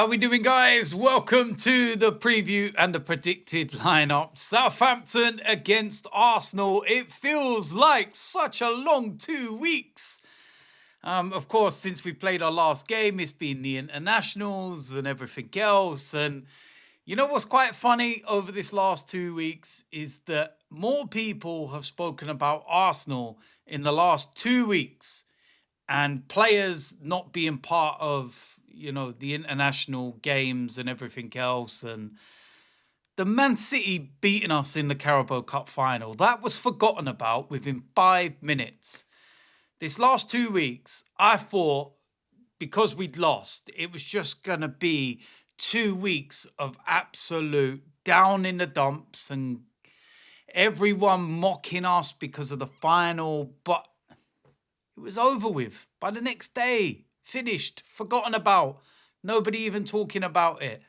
How we doing, guys? Welcome to the preview and the predicted lineup. Southampton against Arsenal. It feels like such a long 2 weeks. Of course, since we played our last game, it's been the internationals and everything else. And you know what's quite funny over this last 2 weeks is that more people have spoken about Arsenal in the last 2 weeks and players not being part of the international games and everything else, and the Man City beating us in the Carabao Cup final, that was forgotten about within 5 minutes. This last 2 weeks, I thought, because we'd lost, it was just gonna be 2 weeks of absolute down in the dumps and everyone mocking us because of the final, but it was over with by the next day. Finished, forgotten about, nobody even talking about it.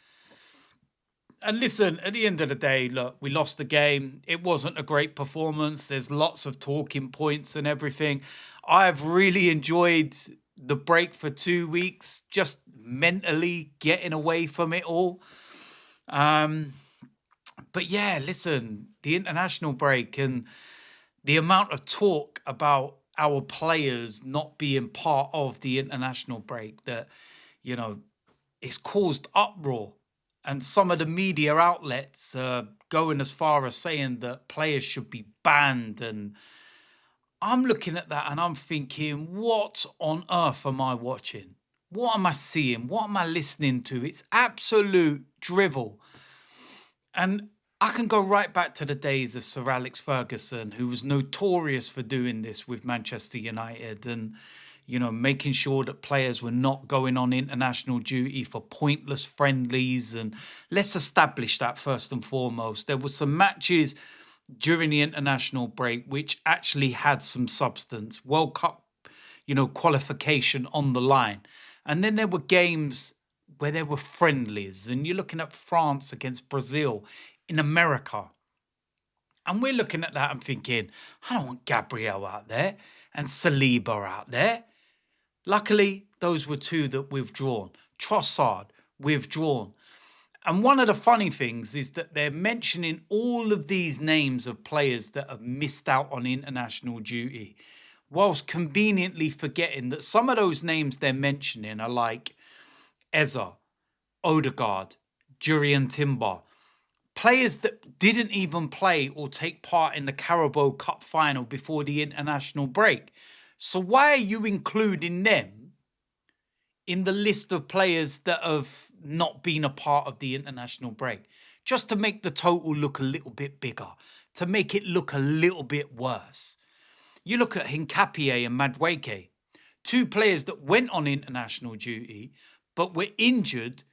And listen, at the end of the day, look, we lost the game. It wasn't a great performance. There's lots of talking points and everything. I've really enjoyed the break for 2 weeks, just mentally getting away from it all. But yeah, listen, the international break and the amount of talk about our players not being part of the international break that, it's caused uproar. And some of the media outlets going as far as saying that players should be banned. And I'm looking at that and I'm thinking, what on earth am I watching? What am I seeing? What am I listening to? It's absolute drivel. And I can go right back to the days of Sir Alex Ferguson, who was notorious for doing this with Manchester United and, making sure that players were not going on international duty for pointless friendlies. And let's establish that first and foremost. There were some matches during the international break which actually had some substance. World Cup, qualification on the line. And then there were games where there were friendlies. And you're looking at France against Brazil in America. And we're looking at that and thinking, I don't want Gabriel out there and Saliba out there. Luckily, those were two that withdrawn. Trossard, withdrawn. And one of the funny things is that they're mentioning all of these names of players that have missed out on international duty, whilst conveniently forgetting that some of those names they're mentioning are like Eze, Odegaard, Jurriën Timber, players that didn't even play or take part in the Carabao Cup final before the international break. So why are you including them in the list of players that have not been a part of the international break? Just to make the total look a little bit bigger, to make it look a little bit worse. You look at Hincapié and Madueke, two players that went on international duty but were injured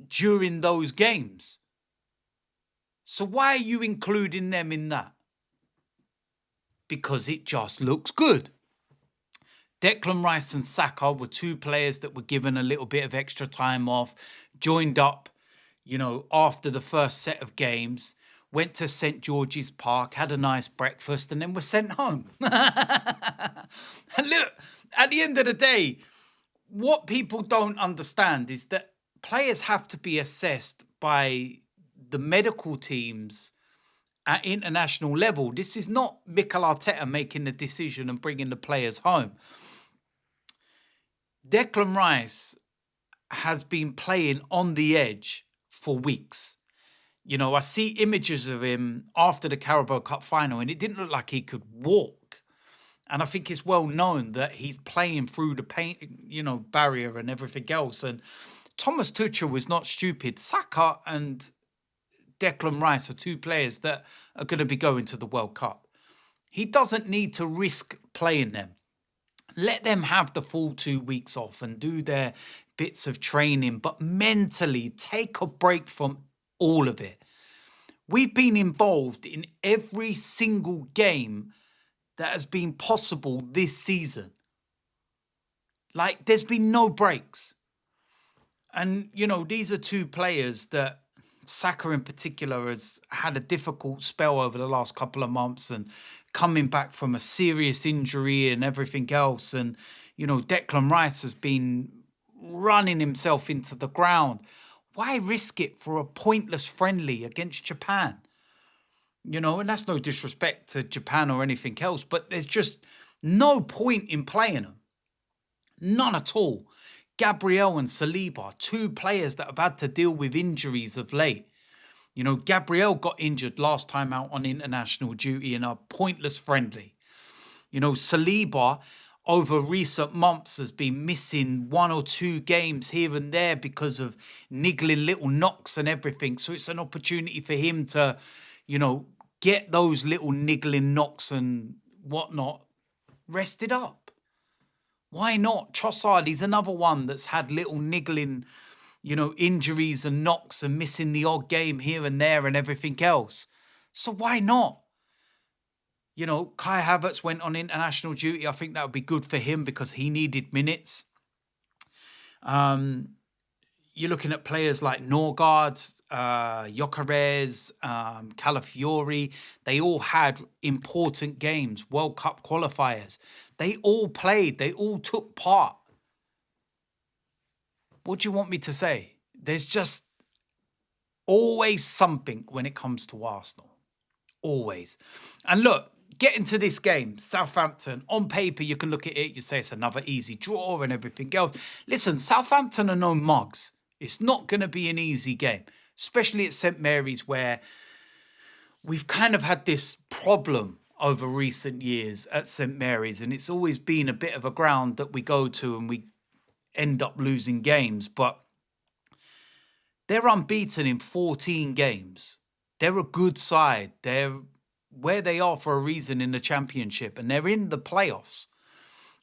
during those games. So why are you including them in that? Because it just looks good. Declan Rice and Saka were two players that were given a little bit of extra time off, joined up, after the first set of games, went to St. George's Park, had a nice breakfast, and then were sent home. And look, at the end of the day, what people don't understand is that players have to be assessed by the medical teams at international level. This is not Mikel Arteta making the decision and bringing the players home. Declan Rice has been playing on the edge for weeks. I see images of him after the Carabao Cup final and it didn't look like he could walk. And I think it's well known that he's playing through the paint, barrier and everything else. And Thomas Tuchel was not stupid. Saka and Declan Rice are two players that are going to be going to the World Cup. He doesn't need to risk playing them. Let them have the full 2 weeks off and do their bits of training, but mentally take a break from all of it. We've been involved in every single game that has been possible this season. Like, there's been no breaks. And, these are two players that Saka in particular has had a difficult spell over the last couple of months and coming back from a serious injury and everything else. And, Declan Rice has been running himself into the ground. Why risk it for a pointless friendly against Japan? You know, and that's no disrespect to Japan or anything else, but there's just no point in playing them. None at all. Gabriel and Saliba, two players that have had to deal with injuries of late. You know, Gabriel got injured last time out on international duty in a pointless friendly. You know, Saliba over recent months has been missing 1 or 2 games here and there because of niggling little knocks and everything. So it's an opportunity for him to, you know, get those little niggling knocks and whatnot rested up. Why not? Trossard, he's another one that's had little niggling, you know, injuries and knocks and missing the odd game here and there and everything else. So why not? You know, Kai Havertz went on international duty. I think that would be good for him because he needed minutes. You're looking at players like Norgard, Gyökeres, Calafiori. They all had important games, World Cup qualifiers. They all played. They all took part. What do you want me to say? There's just always something when it comes to Arsenal. Always. And look, getting to this game, Southampton, on paper, you can look at it, you say it's another easy draw and everything else. Listen, Southampton are no mugs. It's not going to be an easy game, especially at St Mary's, where we've kind of had this problem over recent years at St Mary's, and it's always been a bit of a ground that we go to and we end up losing games. But they're unbeaten in 14 games. They're a good side. They're where they are for a reason in the Championship, and they're in the playoffs.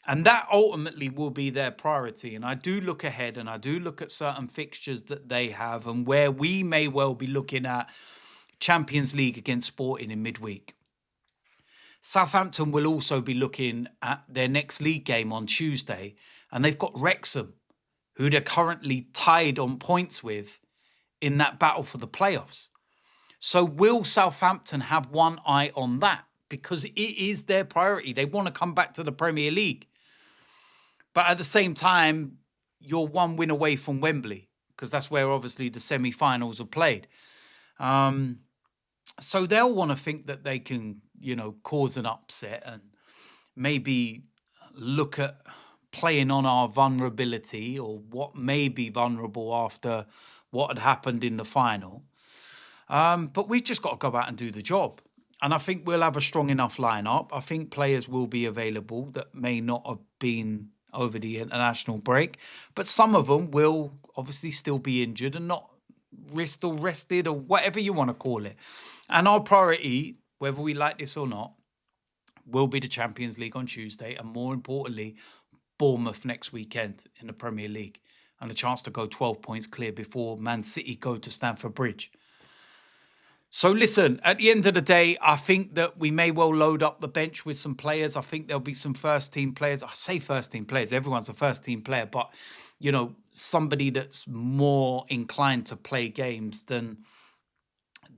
And that ultimately will be their priority. And I do look ahead and I do look at certain fixtures that they have and where we may well be looking at Champions League against Sporting in midweek. Southampton will also be looking at their next league game on Tuesday. And they've got Wrexham, who they're currently tied on points with in that battle for the playoffs. So will Southampton have one eye on that? Because it is their priority. They want to come back to the Premier League. But at the same time, you're one win away from Wembley, because that's where obviously the semi-finals are played. So they'll want to think that they can, you know, cause an upset and maybe look at playing on our vulnerability or what may be vulnerable after what had happened in the final. But we've just got to go out and do the job. And I think we'll have a strong enough lineup. I think players will be available that may not have been over the international break, but some of them will obviously still be injured and not rested or whatever you want to call it. And our priority, whether we like this or not, will be the Champions League on Tuesday, and more importantly, Bournemouth next weekend in the Premier League, and a chance to go 12 points clear before Man City go to Stamford Bridge. So listen, at the end of the day, I think that we may well load up the bench with some players. I think there'll be some first-team players. I say first-team players. Everyone's a first-team player. But, you know, somebody that's more inclined to play games than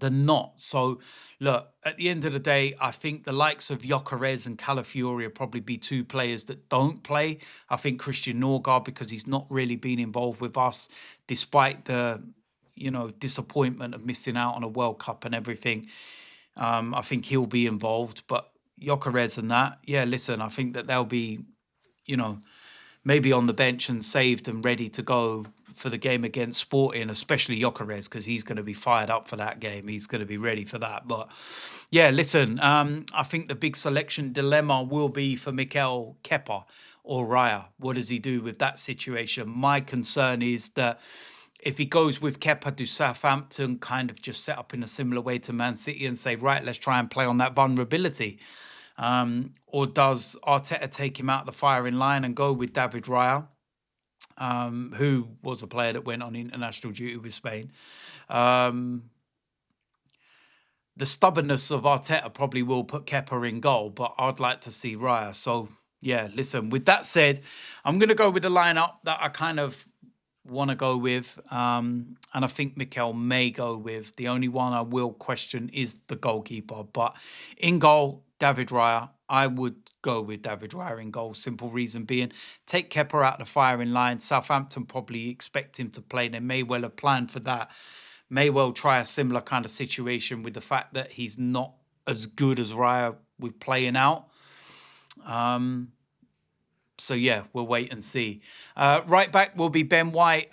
not. So, look, at the end of the day, I think the likes of Gyökeres and Calafiori will probably be two players that don't play. I think Christian Norgard, because he's not really been involved with us, despite the, you know, disappointment of missing out on a World Cup and everything. I think he'll be involved. But Gyökeres and that, yeah, listen, I think that they'll be, you know, maybe on the bench and saved and ready to go for the game against Sporting, especially Gyökeres, because he's going to be fired up for that game. He's going to be ready for that. But yeah, listen, I think the big selection dilemma will be for Mikel Kepa or Raya. What does he do with that situation? My concern is that if he goes with Kepa, do Southampton kind of just set up in a similar way to Man City and say, right, let's try and play on that vulnerability? Or does Arteta take him out of the firing line and go with David Raya, who was a player that went on international duty with Spain? The stubbornness of Arteta probably will put Kepa in goal, but I'd like to see Raya. So, yeah, listen, with that said, I'm going to go with the lineup that I kind of want to go with, and I think Mikel may go with. The only one I will question is the goalkeeper, but in goal, David Raya. I would go with David Raya in goal. Simple reason being, take Kepa out of the firing line. Southampton probably expect him to play. They may well have planned for that. May well try a similar kind of situation with the fact that he's not as good as Raya with playing out. So yeah, we'll wait and see. Right back will be Ben White.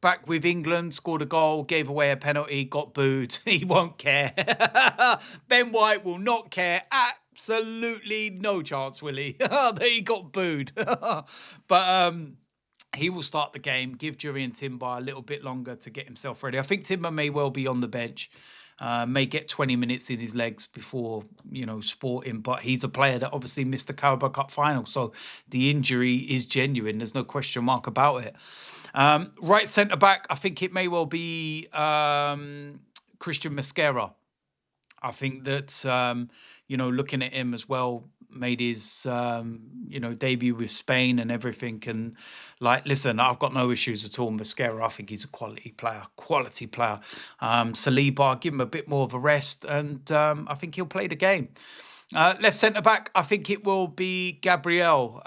Back with England, scored a goal, gave away a penalty, got booed. He won't care. Ben White will not care. Absolutely no chance, will he? That he got booed. But he will start the game, give Jurrien Timber a little bit longer to get himself ready. I think Timber may well be on the bench. May get 20 minutes in his legs before, sporting. But he's a player that obviously missed the Carabao Cup final. So the injury is genuine. There's no question mark about it. Right centre-back, I think it may well be Christian Mosquera. I think that, looking at him as well, made his, debut with Spain and everything. And, listen, I've got no issues at all. Mosquera, I think he's a quality player. Saliba, give him a bit more of a rest, and I think he'll play the game. Left centre-back, I think it will be Gabriel.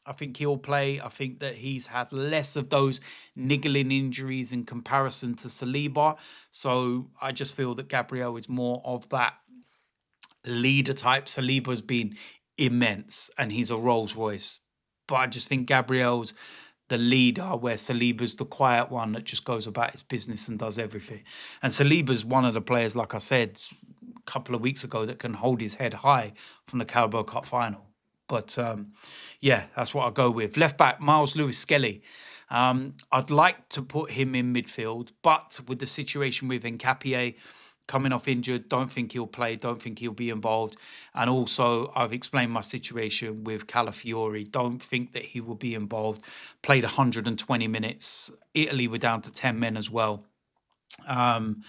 I think he'll play. I think that he's had less of those niggling injuries in comparison to Saliba. So I just feel that Gabriel is more of that leader type. Saliba's been immense and he's a Rolls Royce. But I just think Gabriel's the leader, where Saliba's the quiet one that just goes about his business and does everything. And Saliba's one of the players, like I said a couple of weeks ago, that can hold his head high from the Carabao Cup final. But yeah, that's what I'll go with. Left back, Miles Lewis-Skelly. I'd like to put him in midfield, but with the situation with Nkapie coming off injured, don't think he'll play, don't think he'll be involved. And also, I've explained my situation with Calafiori. Don't think that he will be involved. Played 120 minutes. Italy were down to 10 men as well. And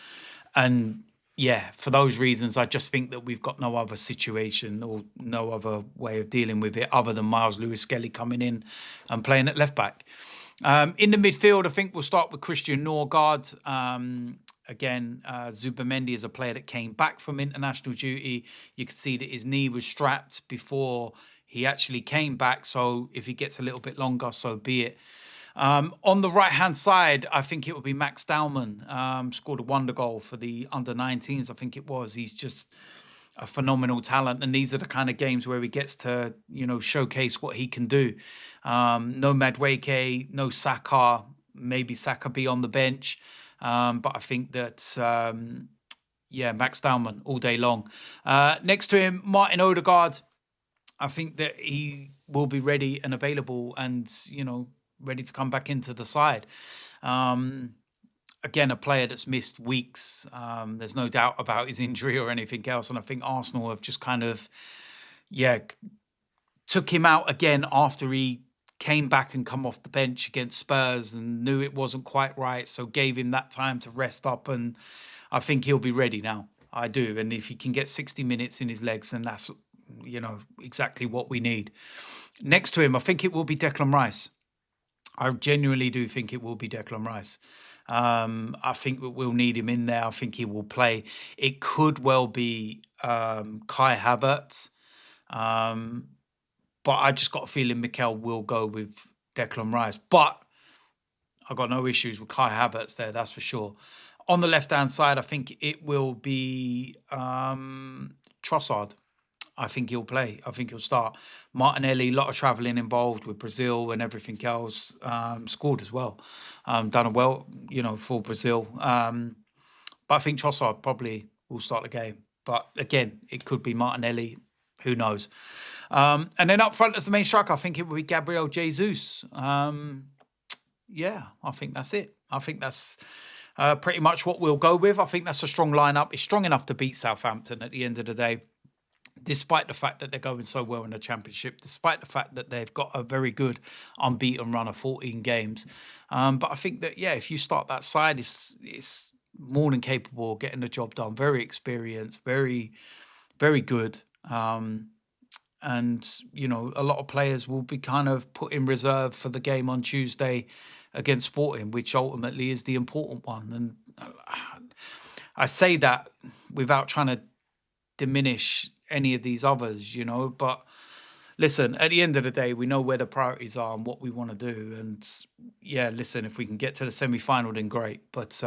yeah, for those reasons, I just think that we've got no other situation or no other way of dealing with it other than Miles Lewis-Skelly coming in and playing at left back. In the midfield, I think we'll start with Christian Norgard. Again, Zubamendi is a player that came back from international duty. You could see that his knee was strapped before he actually came back. So if he gets a little bit longer, so be it. On the right-hand side, I think it will be Max Dowman. Scored a wonder goal for the under-19s, I think it was. He's just a phenomenal talent. And these are the kind of games where he gets to, showcase what he can do. No Madueke, no Saka. Maybe Saka be on the bench. But I think that, Max Dowman all day long. Next to him, Martin Odegaard. I think that he will be ready and available and, ready to come back into the side. Again, a player that's missed weeks. There's no doubt about his injury or anything else. And I think Arsenal have just kind of, took him out again after he came back and come off the bench against Spurs and knew it wasn't quite right. So gave him that time to rest up. And I think he'll be ready now. I do. And if he can get 60 minutes in his legs, then that's, exactly what we need. Next to him, I think it will be Declan Rice. I genuinely do think it will be Declan Rice. I think we'll need him in there. I think he will play. It could well be Kai Havertz. But I just got a feeling Mikel will go with Declan Rice. But I've got no issues with Kai Havertz there, that's for sure. On the left-hand side, I think it will be Trossard. I think he'll play. I think he'll start. Martinelli, a lot of travelling involved with Brazil and everything else. Scored as well. Done well, for Brazil. But I think Trossard probably will start the game. But again, it could be Martinelli. Who knows? And then up front as the main striker, I think it will be Gabriel Jesus. I think that's it. I think that's pretty much what we'll go with. I think that's a strong lineup. It's strong enough to beat Southampton at the end of the day. Despite the fact that they're going so well in the Championship, despite the fact that they've got a very good unbeaten run of 14 games. But I think that, if you start that side, it's more than capable of getting the job done. Very experienced, very, very good. And, a lot of players will be kind of put in reserve for the game on Tuesday against Sporting, which ultimately is the important one. And I say that without trying to diminish any of these others, you know. But listen, at the end of the day, we know where the priorities are and what we want to do. And yeah, listen, if we can get to the semi-final, then great. But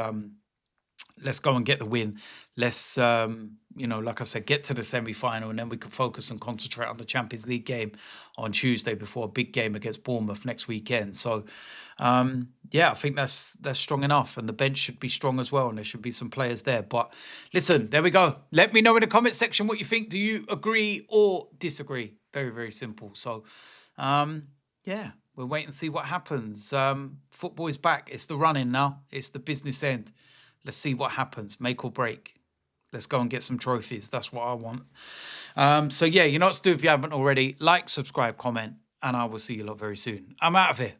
let's go and get the win. Let's, like I said, get to the semi-final, and then we can focus and concentrate on the Champions League game on Tuesday before a big game against Bournemouth next weekend. So, I think that's strong enough, and the bench should be strong as well, and there should be some players there. But listen, there we go. Let me know in the comment section what you think. Do you agree or disagree? Very, very simple. So, we'll wait and see what happens. Football is back. It's the running now. It's the business end. Let's see what happens. Make or break. Let's go and get some trophies. That's what I want. You know what to do if you haven't already. Like, subscribe, comment, and I will see you lot very soon. I'm out of here.